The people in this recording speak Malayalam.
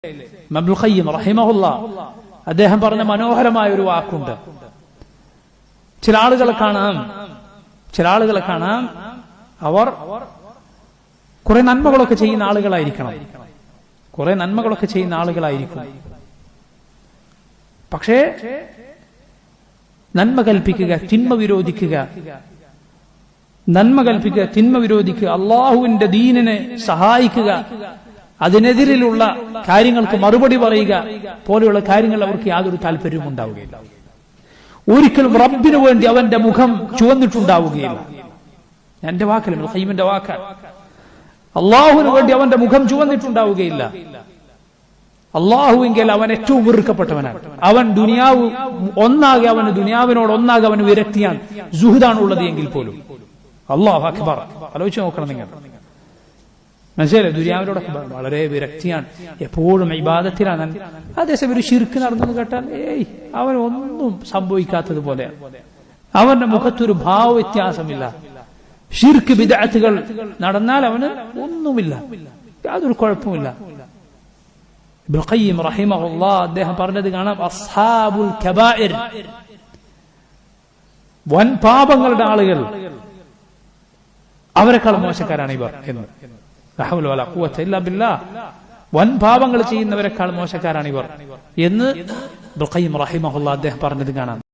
ഇബ്നുൽ ഖയ്യിം റഹിമഹുല്ലാഹ് അദ്ദേഹം പറഞ്ഞ മനോഹരമായ ഒരു വാക്കുണ്ട്. ചില ആളുകളെ കാണാം അവർ കുറെ നന്മകളൊക്കെ ചെയ്യുന്ന ആളുകളായിരിക്കും. പക്ഷേ നന്മ കൽപ്പിക്കുക, തിന്മ വിരോധിക്കുക, അള്ളാഹുവിന്റെ ദീനിനെ സഹായിക്കുക, അതിനെതിരിലുള്ള കാര്യങ്ങൾക്ക് മറുപടി പറയുക പോലെയുള്ള കാര്യങ്ങൾ അവർക്ക് യാതൊരു താല്പര്യവും ഉണ്ടാവുകയില്ല. ഒരിക്കലും റബ്ബിനു വേണ്ടി അവന്റെ മുഖം ചുവന്നിട്ടുണ്ടാവുകയില്ല. എന്റെ വാക്കല്ല, ഇബ്നുൽ ഖയ്യിമിന്റെ വാക്കാണ്. അള്ളാഹുവിന് വേണ്ടി അവന്റെ മുഖം ചുവന്നിട്ടുണ്ടാവുകയില്ല. അള്ളാഹുവെങ്കിൽ അവൻ ഏറ്റവും വെറുക്കപ്പെട്ടവനാണ്. അവൻ ദുനിയാവ് ഒന്നാകെ, അവന് ദുനിയാവിനോട് ഒന്നാകെ അവന് വിരക്തിയാണ്, സുഹൃദാണുള്ളത് എങ്കിൽ പോലും. അല്ലാഹു അക്ബർ. ആലോചിച്ച് നോക്കണം നിങ്ങൾ, മനസ്സിലായി? ദുനിയാവിനോടൊക്കെ വളരെ വിരക്തിയാണ്, എപ്പോഴും ഇബാദത്തിലാണ്. അതേസമയം ഒരു ശിർക്ക് നടന്നു കേട്ടാൽ അവനൊന്നും സംഭവിക്കാത്തതുപോലെയാണ്. അവന്റെ മുഖത്തൊരു ഭാവവ്യത്യാസമില്ല. ശിർക്ക് ബിദ്അത്തുകൾ നടന്നാൽ അവന് ഒന്നുമില്ല, യാതൊരു കുഴപ്പമില്ല. ഇബ്നുൽ ഖയ്യിം റഹിമഹുല്ലാഹ് അദ്ദേഹം പറഞ്ഞത് കാണാം, അസ്ഹാബുൽ കബായിർ, വൻ പാപങ്ങളുടെ ആളുകൾ, അവരെക്കാൾ മോശക്കാരാണ് ഇവർ എന്ന്. ലാ ഹൗല വലാ ഖുവത ഇല്ലാ ബില്ലാഹ്. വൻ പാപങ്ങൾ ചെയ്യുന്നവരെക്കാൾ മോശക്കാരാണ് ഇവർ എന്ന് ഇബ്നുൽ ഖയ്യിം റഹിമഹുല്ലാഹ് അദ്ദേഹം പറഞ്ഞത് കാണാം.